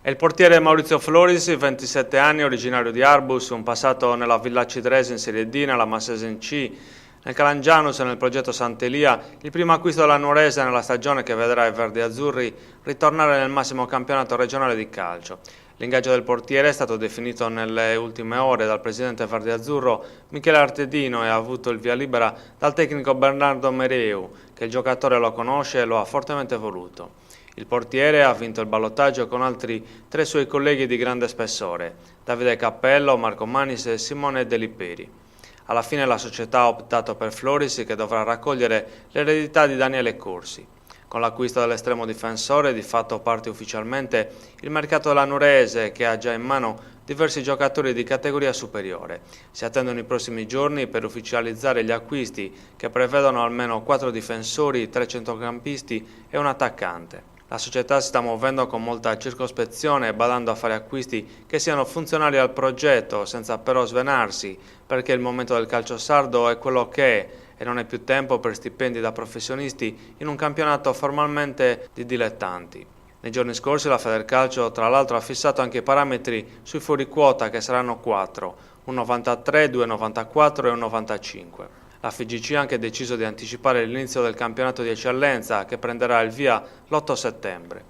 È il portiere Maurizio Floris, 27 anni, originario di Arbus, un passato nella Villa Cidrese in Serie D, nella Massese in C, nel Calangianus e nel progetto Sant'Elia, il primo acquisto della Nuorese nella stagione che vedrà i verdi-azzurri ritornare nel massimo campionato regionale di calcio. L'ingaggio del portiere è stato definito nelle ultime ore dal presidente verdi-azzurro Michele Artedino e ha avuto il via libera dal tecnico Bernardo Mereu, che il giocatore lo conosce e lo ha fortemente voluto. Il portiere ha vinto il ballottaggio con altri 3 suoi colleghi di grande spessore, Davide Cappello, Marco Manis e Simone Deliperi. Alla fine la società ha optato per Floris, che dovrà raccogliere l'eredità di Daniele Corsi. Con l'acquisto dell'estremo difensore di fatto parte ufficialmente il mercato della Nuorese, che ha già in mano diversi giocatori di categoria superiore. Si attendono i prossimi giorni per ufficializzare gli acquisti, che prevedono almeno 4 difensori, 3 centrocampisti e un attaccante. La società si sta muovendo con molta circospezione, badando a fare acquisti che siano funzionali al progetto, senza però svenarsi, perché il momento del calcio sardo è quello che è e non è più tempo per stipendi da professionisti in un campionato formalmente di dilettanti. Nei giorni scorsi la Federcalcio tra l'altro ha fissato anche i parametri sui fuoriquota, che saranno 4, un 93, 2,94 e un 95. La FIGC ha anche deciso di anticipare l'inizio del campionato di eccellenza, che prenderà il via l'8 settembre.